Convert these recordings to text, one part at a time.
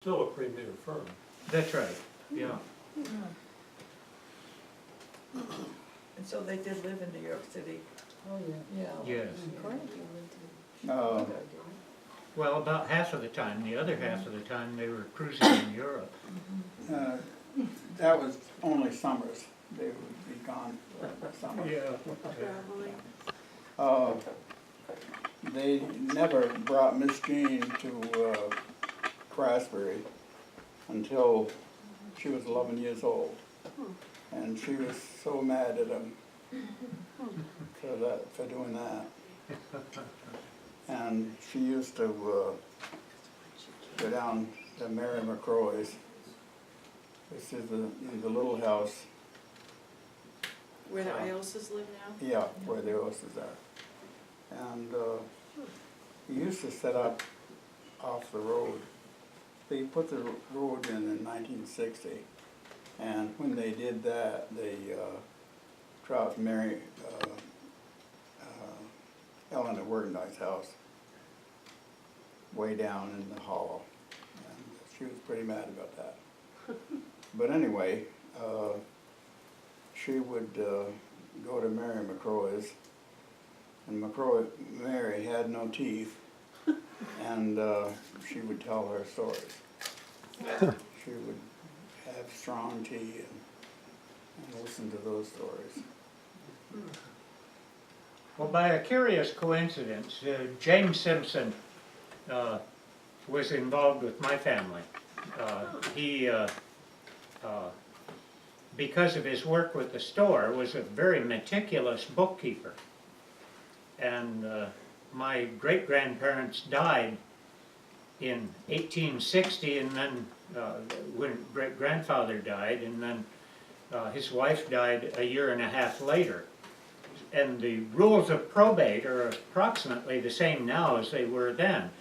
Still a premier firm. That's right, yeah. And so they did live in New York City. Oh, yeah. Yes. Well, about half of the time. The other half of the time they were cruising in Europe. that was only summers. They would be gone for the summer. They never brought Miss Jean to Craftsbury until she was 11 years old. And she was so mad at him for doing that. And she used to go down to Mary McCroy's. This is the little house. Where the Ioses live now? Yeah, where the horses are. And he used to set up off the road. They put the road in 1960, and when they did that, they dropped Mary Ellen at Workendike's house way down in the hollow, and she was pretty mad about that. But anyway, she would go to Mary McCroy's, and Mary had no teeth, and she would tell her stories. She would have strong tea and listen to those stories. Well, by a curious coincidence, James Simpson was involved with my family. He, because of his work with the store, was a very meticulous bookkeeper. And my great-grandparents died in 1860, and then when great-grandfather died, and then his wife died a year and a half later. And the rules of probate are approximately the same now as they were then.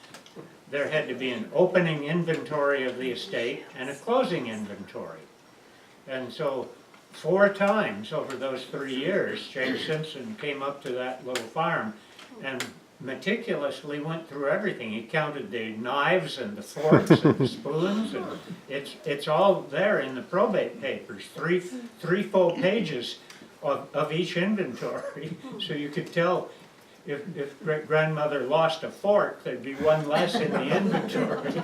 There had to be an opening inventory of the estate and a closing inventory. And so 4 times over those 3 years, James Simpson came up to that little farm and meticulously went through everything. He counted the knives and the forks and the spoons, and it's all there in the probate papers, three full pages of each inventory. So you could tell if great-grandmother lost a fork, there'd be one less in the inventory.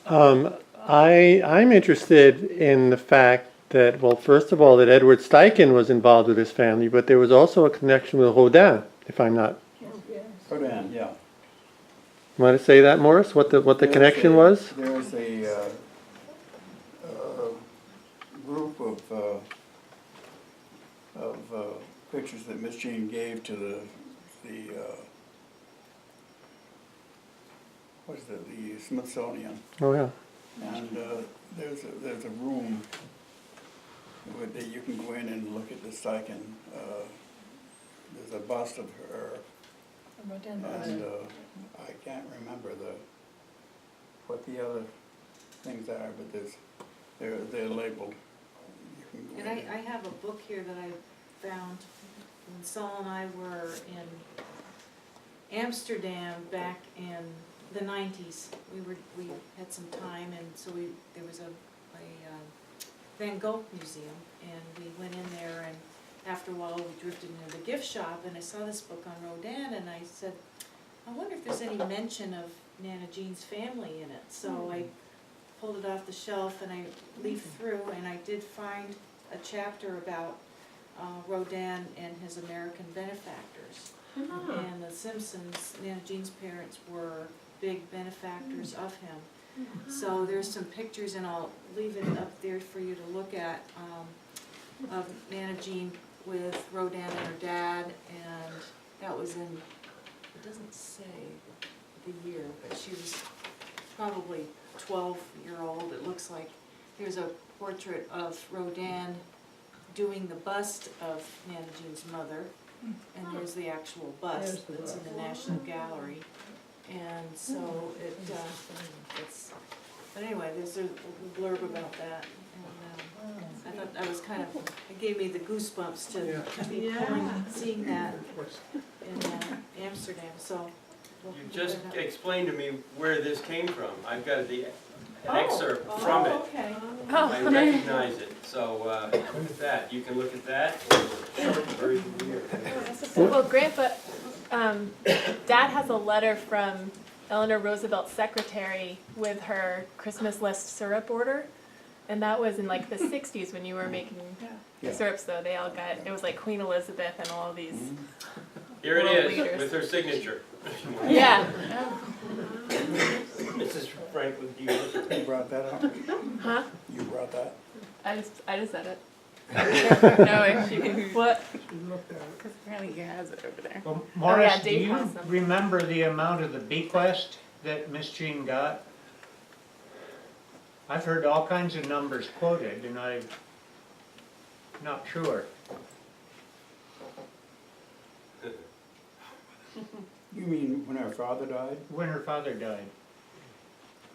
I'm interested in the fact that, well, first of all, that Edward Steichen was involved with his family, but there was also a connection with Rodin, if I'm not. Rodin, yeah. Want to say that, Morris? What the connection was? There's a group of pictures that Miss Jean gave to the Smithsonian, Oh yeah. and there's a room that you can go in and look at the Steichen. There's a bust of her, and I can't remember what the other things are, but they're labeled. You can go And in. I have a book here that I found when Saul and I were in Amsterdam back in the 90s. We had some time, and so there was a Van Gogh museum, and we went in there, and after a while we drifted into the gift shop, and I saw this book on Rodin, and I said, I wonder if there's any mention of Nana Jean's family in it. So I pulled it off the shelf and I leafed through, and I did find a chapter about Rodin and his American benefactors. And the Simpsons, Nana Jean's parents, were big benefactors of him. So there's some pictures, and I'll leave it up there for you to look at, of Nana Jean with Rodin and her dad, and that was in, it doesn't say the year, but she was probably 12-year-old. It looks like there's a portrait of Rodin doing the bust of Nana Jean's mother, and there's the actual bust that's in the National Gallery. And so it's, but anyway, there's a blurb about that. And I thought that was kind of, it gave me the goosebumps to be seeing that. in Amsterdam, so. we'll You figure just it out. explained to me where this came from. I've got an Oh, excerpt from it. Okay. I recognize it, so look at that. You can look at that. Version here. Well, Grandpa, Dad has a letter from Eleanor Roosevelt's secretary with her Christmas list syrup order. And that was in like the 60s when you were making Yeah. syrups, though. They all got, it was like Queen Elizabeth and all these. Here it World is, leaders. with her signature. Yeah. Mrs. Franklin, do you look at You brought that up? Huh? You brought that? I just said it. No, actually, what? Because apparently he has it over there. Well, Morris, do Dave you has them. remember the amount of the bequest that Miss Jean got? I've heard all kinds of numbers quoted, and I'm not sure. You mean when our father died? When her father died.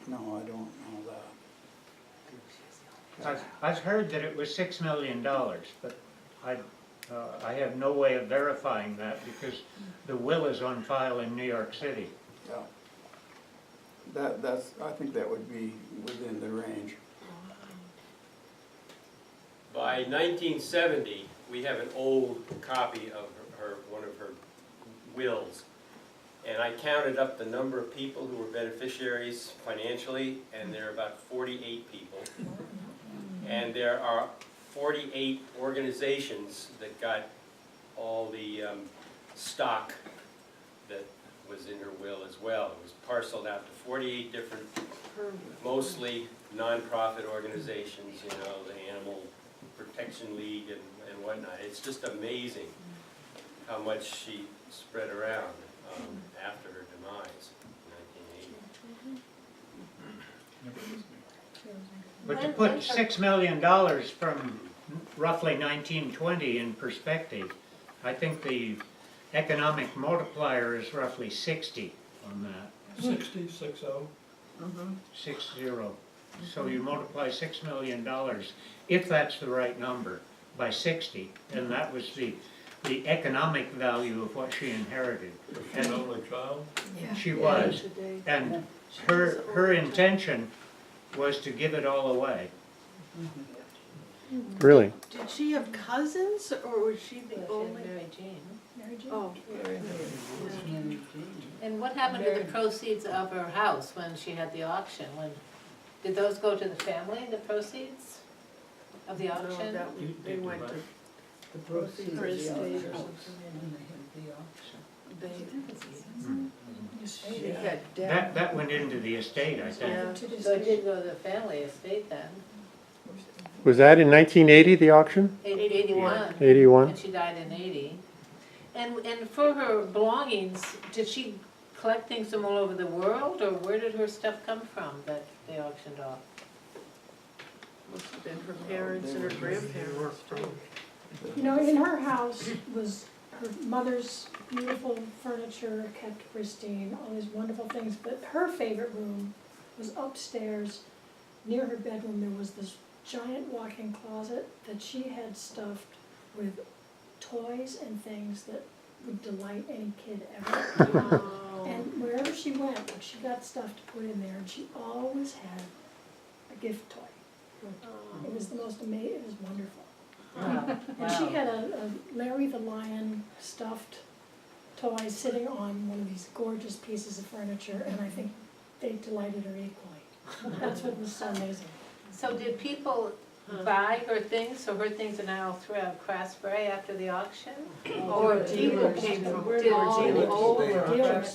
No, I don't know that. I've heard that it was $6 million, but I have no way of verifying that because the will is on file in New York City. Yeah. I think that would be within the range. By 1970, we have an old copy of one of her wills. And I counted up the number of people who were beneficiaries financially, and there are about 48 people. And there are 48 organizations that got all the stock that was in her will as well. It was parceled out to 48 different, mostly nonprofit organizations, you know, the Animal Protection League and whatnot. It's just amazing how much she spread around after her demise in 1980. But to put $6 million from roughly 1920 in perspective, I think the economic multiplier is roughly 60 on that. 60. 60. So you multiply $6 million, if that's the right number, by 60, and that was the economic value of what she inherited. An only child? She was, and her intention was to give it all away. Really? Did she have cousins, or was she the only? Mary Jane. Oh, And what happened to the proceeds of her house when she had the auction? Did those go to the family, the proceeds of the no, auction? they went to The proceeds her of the estate or auction. something. They They had That went into the estate, I think. yeah. So it did go to the family estate then, Was that in 1980, the auction? 81, 81? and she died in 80. And for her belongings, did she collect things from all over the world, or where did her stuff come from that they auctioned off? Must have been her parents and her grandparents too. You know, in her house was her mother's beautiful furniture kept pristine, all these wonderful things, but her favorite room was upstairs. Near her bedroom, there was this giant walk-in closet that she had stuffed with toys and things that would delight any kid ever. Oh. And wherever she went, like, she got stuff to put in there, and she always had a gift toy. It was the most amazing, it was wonderful. And she had a Larry the Lion stuffed toy sitting on one of these gorgeous pieces of furniture, and I think they delighted her equally. That's what was so amazing. So did people buy her things, so her things are now throughout Craftsbury after the auction? Or people came from, where they were dealers.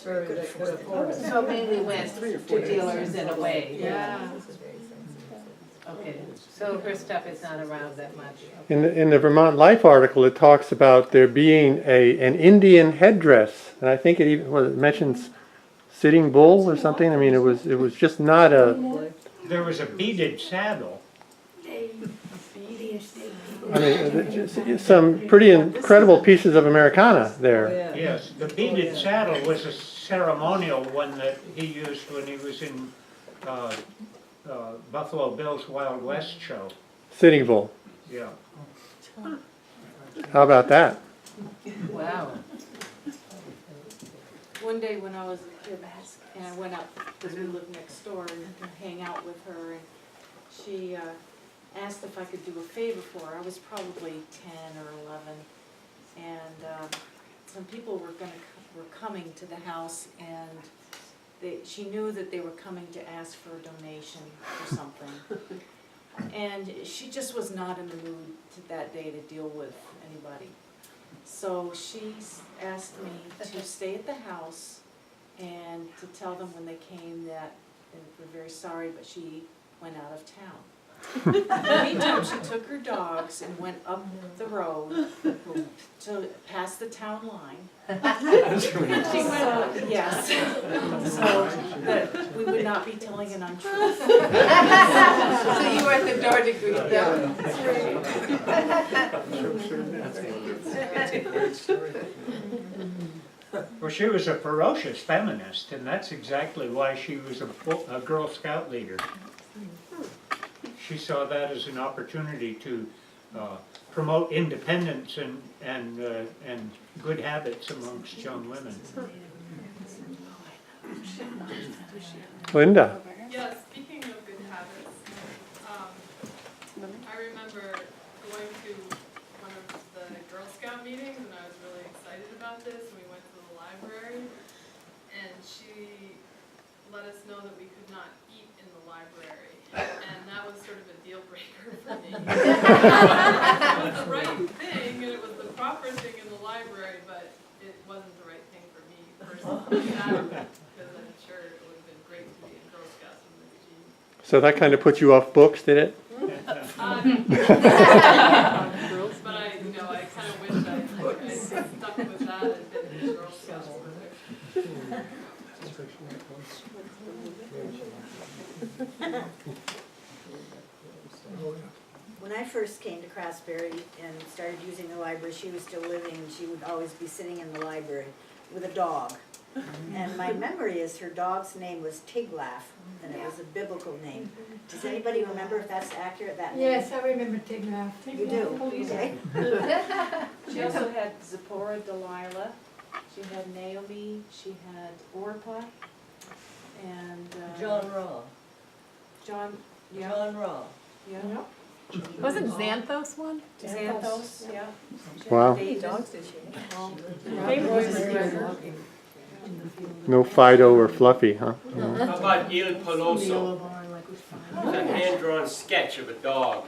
So mainly went to dealers in a way? Yeah. Okay, so her stuff is not around that much. In the Vermont Life article, it talks about there being an Indian headdress, and I think it even it mentions Sitting Bull or something. I mean, it was just not a. There was a beaded saddle. I mean, some pretty incredible pieces of Americana there. Yes, the beaded saddle was a ceremonial one that he used when he was in Buffalo Bill's Wild West show. Sitting Bull. Yeah. How about that? Wow. one day when I was a kid, and I went up, because we lived next door, and to hang out with her, and she asked if I could do a favor for her. I was probably 10 or 11, and some people were coming to the house, and she knew that they were coming to ask for a donation for something. And she just was not in the mood that day to deal with anybody. So she asked me to stay at the house and to tell them when they came that they were very sorry, but she went out of town. In the meantime, she took her dogs and went up the road to past the town line. So, yes, so that we would not be telling an untruth. So you were at the door to greet them? That's a great story. Well, she was a ferocious feminist, and that's exactly why she was a Girl Scout leader. She saw that as an opportunity to promote independence and good habits amongst young women. Linda? Yeah, speaking of good habits, I remember going to one of the Girl Scout meetings, and I was really excited about this, and we went to the library, and she let us know that we could not eat in the library, and that was sort of a deal breaker for me. It was the right thing, and it was the proper thing in the library, but it wasn't the right thing for me personally, because I'm sure it would have been great to be in Girl Scouts with Miss Jean. So that kind of put you off books, did it? But I kind of wish I stuck with that and been in Girl Scouts with her. When I first came to Craftsbury and started using the library, she was still living, and she would always be sitting in the library with a dog. And my memory is her dog's name was Tiglath, and it was a biblical name. Does anybody remember if that's accurate, that name? Yes, I remember Tiglath. You do? Okay. She also had Zipporah, Delilah, she had Naomi, she had Orpah, and John Raw. John, yeah, John Raw. yeah, Wasn't Xanthos one? Xanthos, yeah. Wow. David. Dogs did she? David. No Fido or Fluffy, huh? No. How about Il Peloso? It's a hand-drawn sketch of a dog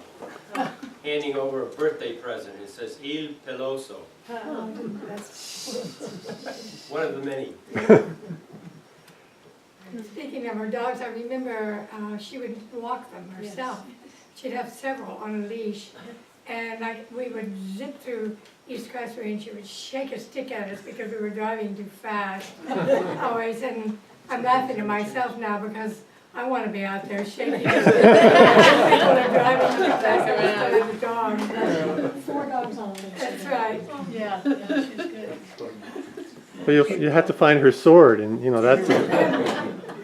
handing over a birthday present. It says Il Peloso. One of the many. Speaking of her dogs, I remember she would walk them herself. She'd have several on a leash, and we would zip through East Craftsbury, and she would shake a stick at us because we were driving too fast. Always, and I'm laughing to myself now because I want to be out there shaking. People are driving too fast instead of the dogs. 4 dogs on a leash. That's right. Yeah, she's good. Well, you had to find her sword, and that's.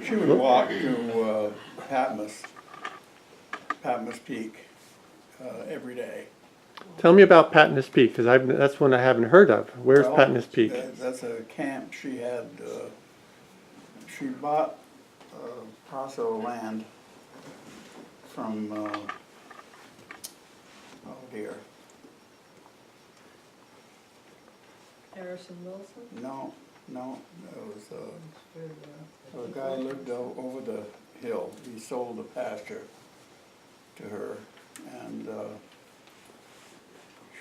She would walk to Patmos Peak every day. Tell me about Patmos Peak, because that's one I haven't heard of. Where's Well, Patmos Peak? That's a camp she had. She bought a parcel of land from, oh dear, Harrison Wilson? no, it was a guy lived over the hill. He sold the pasture to her, and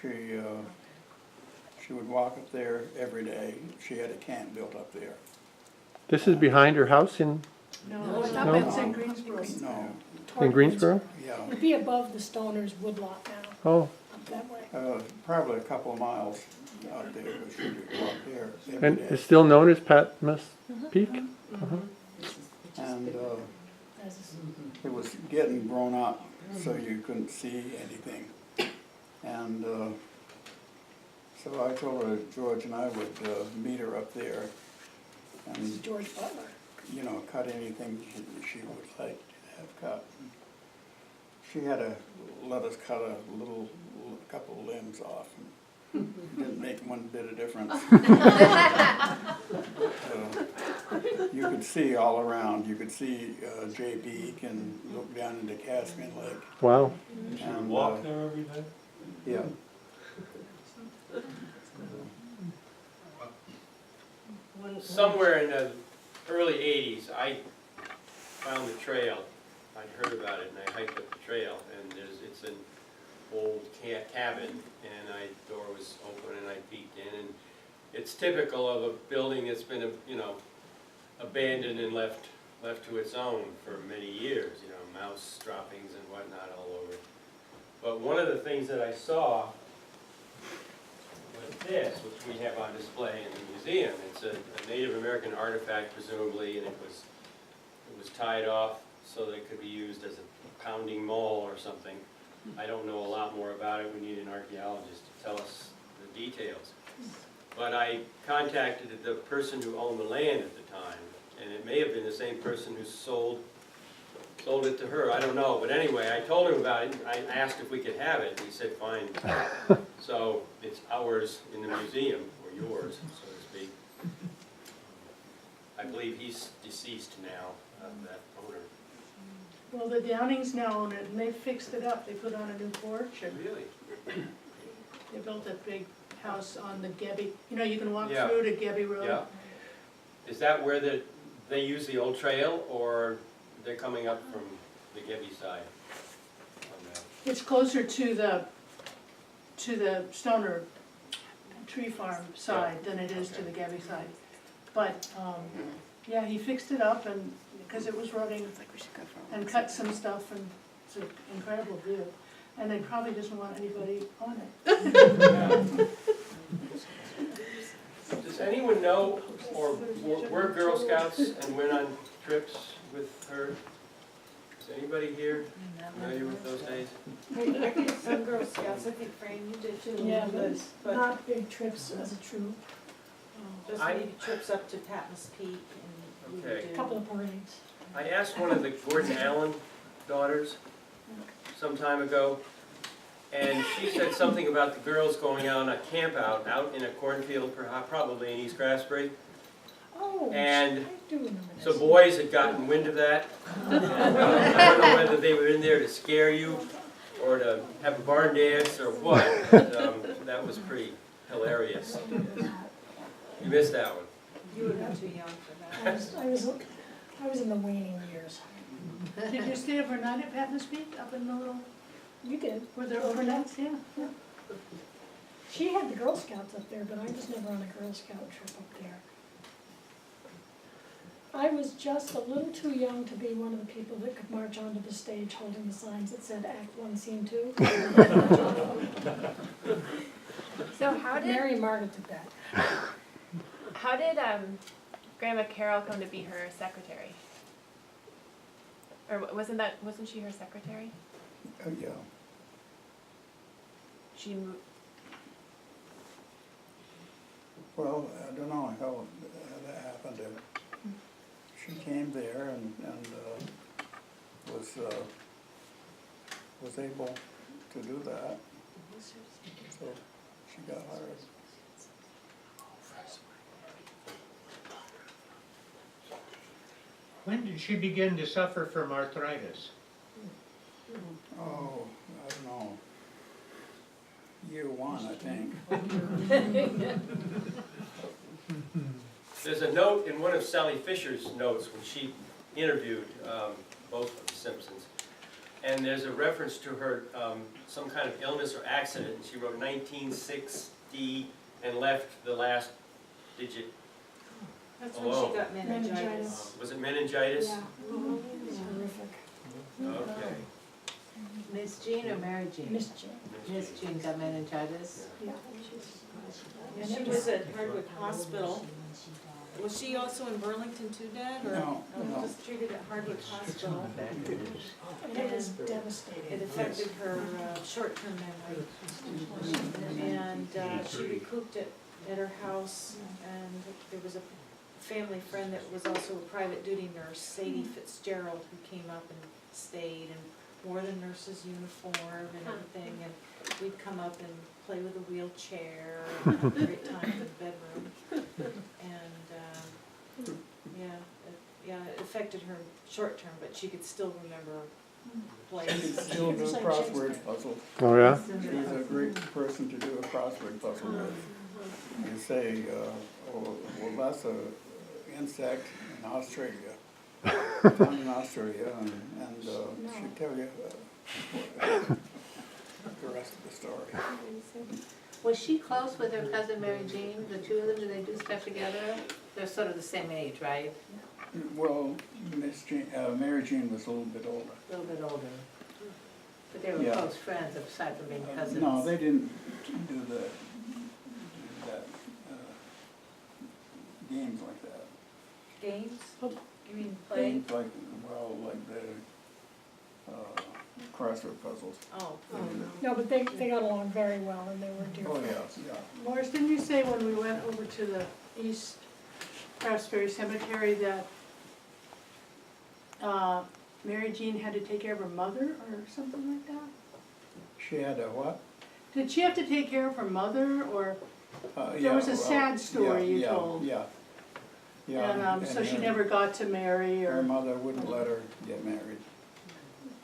she would walk up there every day. She had a camp built up there. This is behind her house in No, it's up No. in St. Greensboro. No, Greensboro? yeah, It'd be above the Stoners woodlot now, Oh, up that way. probably a couple of miles out there, but she would go up there every and day. it's still known as Patmos Peak? Uh-huh. And it was getting grown up, so you couldn't see anything. And so I told her George and I would meet her up there and, George Butler. cut anything she would like to have cut. She had to let us cut a couple of limbs off. And didn't make one bit of difference. could see all around. You could see Jay Beek and look down into Caspian Lake. Wow. You should And, walk there every day. Yeah. Somewhere in the early 80s, I found the trail. I'd heard about it, and I hiked up the trail, and it's an old cabin, and the door was open, and I peeked in, and it's typical of a building that's been, abandoned and left to its own for many years, mouse droppings and whatnot all over. But one of the things that I saw was this, which we have on display in the museum. It's a Native American artifact, presumably, and it was tied off so that it could be used as a pounding maul or something. I don't know a lot more about it. We need an archaeologist to tell us the details. But I contacted the person who owned the land at the time, and it may have been the same person who sold it to her. I don't know. But anyway, I told him about it. I asked if we could have it. He said, fine. So it's ours in the museum, or yours, so to speak. I believe he's deceased now, that owner. Well, the Downings now own it, and they fixed it up. They put on a new porch, and Really? they built a big house on the Gebby. You can walk Yeah. through to Gebby Road. Yeah. Is that where they use the old trail, or they're coming up from the Gebby side? On that? It's closer to the Stoner Tree Farm side than it is to the Gebby side. But, yeah, he fixed it up and, because it was rotting, and cut some stuff, and it's an incredible view. And they probably doesn't want anybody on it. Does anyone know, or were Girl Scouts and went on trips with her? Is anybody here familiar with those days? I did some Girl Scouts, I think Fran, you did too. Yeah, but not big trips as a troop, just maybe trips up to Patmos Peak and we would Okay. a do. couple of parades. I asked one of the Gordon Allen daughters some time ago, and she said something about the girls going on a camp out in a cornfield, probably in East Craftsbury. Oh, And I do remember this. so boys had gotten wind of that. And, I don't know whether they were in there to scare you or to have a barn dance or what. But, that was pretty hilarious. You missed that one. You would have been too young for that. I was in the waning years. Did you stay overnight at Patmos Peak, up in the little, You did. were there overnights? Yeah. She had the Girl Scouts up there, but I was never on a Girl Scout trip up there. I was just a little too young to be one of the people that could march onto the stage holding the signs that said Act 1, Scene 2. So how did Mary and Margaret did that. Grandma Carol come to be her secretary? Or wasn't she her secretary? Oh, yeah. She moved. Well, I don't know how that happened. She came there and was able to do that. So she got hired. When did she begin to suffer from arthritis? Oh, I don't know. Year 1, I think. There's a note in one of Sally Fisher's notes when she interviewed both of the Simpsons. And there's a reference to her, some kind of illness or accident. And she wrote 1960 and left the last digit. That's when she got meningitis. Was it meningitis? Yeah. It was horrific. Okay. Miss Jean or Mary Jean? Miss Jean. Miss Jean got meningitis. Yeah. And she was at Hardwick Hospital. Was she also in Burlington too, Dad, or? No, no. Just treated at Hardwick Hospital. And it was devastating. It affected her short-term memory. And she recouped it at her house, and there was a family friend that was also a private duty nurse, Sadie Fitzgerald, who came up and stayed and wore the nurse's uniform and everything, and we'd come up and play with a wheelchair and have a great time in the bedroom. And, yeah, affected her short term, but she could still remember She places. could still do crossword puzzles. Oh, yeah? She's a great person to do a crossword puzzle with. You say, oh, well, that's a insect in Australia. Found in Australia, and she'd tell you the rest of the story. Was she close with her cousin Mary Jean, the two of them, do they do stuff together? They're sort of the same age, right? Well, Mary Jean was a little bit older. A little bit older. But they were Yeah. close friends aside from being cousins. No, they didn't do that, games like that. Games? You mean play? Games like, well, like the crossword puzzles. Oh, No, but they got along very well and they were dear Oh, friends. yeah, yeah. Morris, didn't you say when we went over to the East Craftsbury Cemetery that Mary Jean had to take care of her mother or something like that? She had a what? Did she have to take care of her mother, or, Yeah, was a well, sad story you told. Yeah, yeah. and so she her- never got to marry, Her or mother wouldn't let her get married.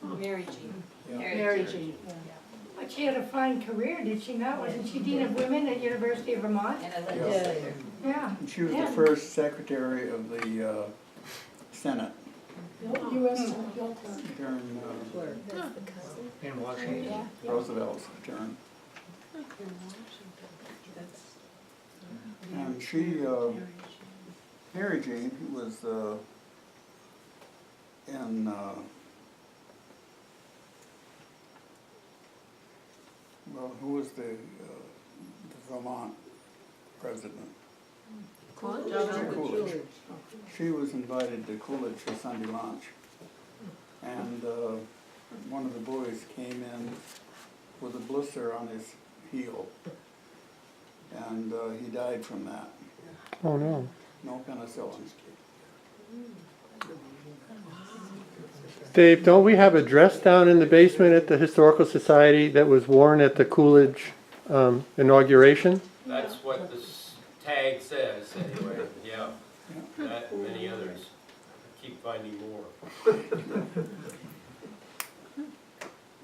Mary Jean. Yeah. Mary Jean? But she had a fine career, did she not? Wasn't she Dean of Women at University of Vermont? And a Yeah. legislator. Yeah. And she was the Yeah. first secretary of the Senate US Bill Clerk. during In Washington. Roosevelt's term. And she, Mary Jean, who was in, well, who was the Vermont president? Coolidge. She was invited to Coolidge for Sunday lunch. And one of the boys came in with a blister on his heel. And he died from that. Oh, no. No penicillin. Dave, don't we have a dress down in the basement at the Historical Society that was worn at the Coolidge inauguration? That's what this tag says, anyway, yeah. That and many others. Keep finding more.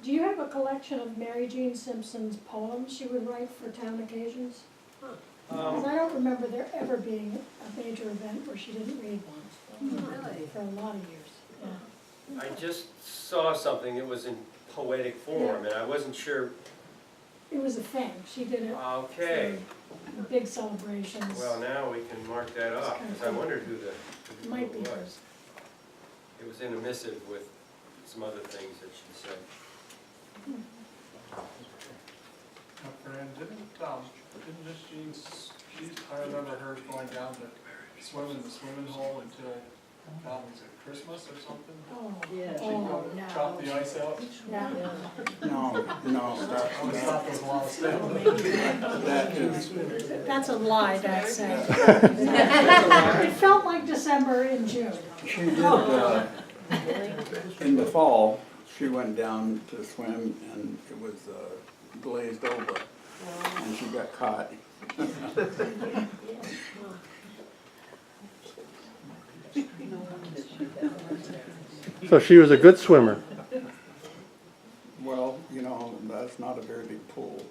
Do you have a collection of Mary Jean Simpson's poems she would write for town occasions? Because I don't remember there ever being a major event where she didn't read one for a lot of years. Yeah. I just saw something that was in poetic form, and I wasn't sure. It was a thing. She did it Okay, for big celebrations. well, now we can mark that off, because I wondered who It might be it hers. was. It was in a missive with some other things that she said. Fran, didn't Miss Jean, I remember her going down to swim in the swimming hole until, was it Christmas or something? Oh, Yeah. oh, Chop the ice out? yeah. No, I always thought there was a lot of stuff. that is, That's a lie, Dad said. It felt like December in June. she did, in the fall, she went down to swim and it was glazed over and she got caught. So she was a good swimmer. Well, you know, that's not a very big pool.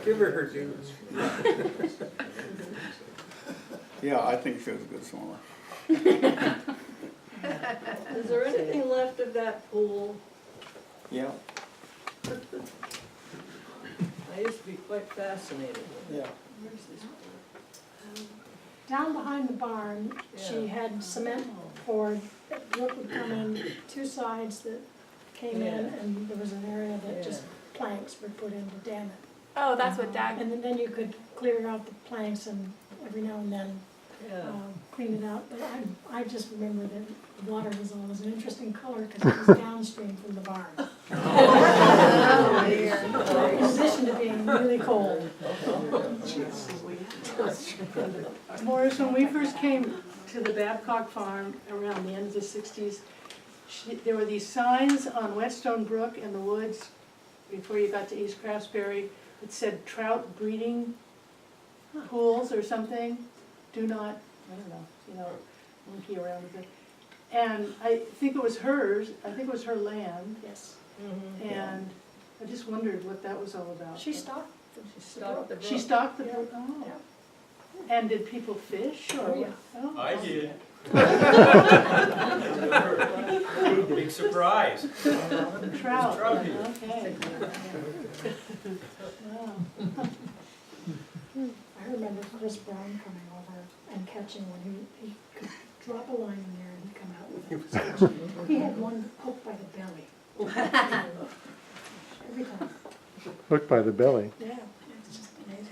Give her her dues. Yeah, I think she was a good swimmer. Is there anything left of that pool? Yeah, I used to be quite fascinated with it. yeah. Where's this? Down behind the barn, she Yeah. had cement poured, Brooke would come in, two sides that came in, Yeah. and there was an area that just planks were put in to dam it. Oh, that's what Dad, And then you could clear out the planks and every now and then Yeah. clean it out. But I just remember that the water was always an interesting color because it was downstream from the barn. In addition to being really cold. Morris, when we first came to the Babcock farm around the end of the 60s, there were these signs on Whetstone Brook in the woods before you got to East Craftsbury that said trout breeding pools or something, do not, I don't know, monkey around with it. And I think it was hers, I think it was her land, Yes. and I just wondered what that was all about. She stocked. She stocked the brook, Yeah. oh. And did people fish or? Oh, yeah. Oh. I did. Big surprise. Trout, Trout. okay. Wow. I remember Chris Brown coming over and catching one. He could drop a line in there and he'd come out with it. He had one hooked by the belly. Every time. Hooked by the belly. Yeah, it's just amazing.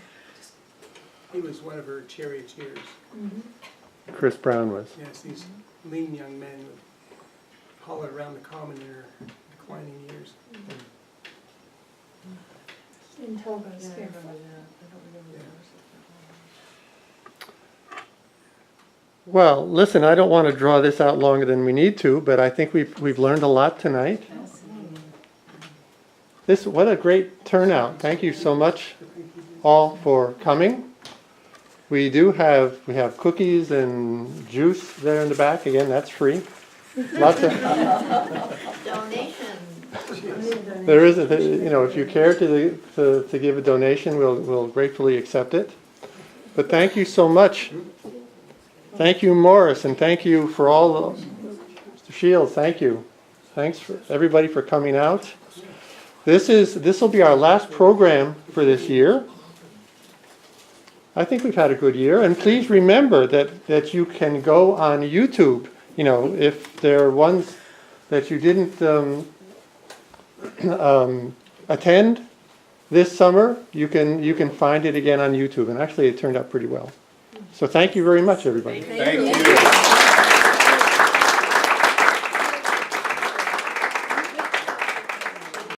He was one of her charioteers. Chris Brown was. Yes, these lean young men would haul it around the common in her declining years. In togas, Yeah, I yeah. remember that. I don't remember the Well, listen, I don't want to draw this out longer than we need to, but I think we've learned a lot tonight. What a great turnout. Thank you so much all for coming. We have cookies and juice there in the back. Again, that's free. Lots of Donation. there is if you care to give a donation, we'll gratefully accept it. But thank you so much. Thank you, Morris, and thank you for all Mr. Shields, thank you. Thanks for everybody for coming out. This will be our last program for this year. I think we've had a good year, and please remember that you can go on YouTube. If there are ones that you didn't attend this summer, you can find it again on YouTube, and actually it turned out pretty well. So thank you very much, everybody. Thank you.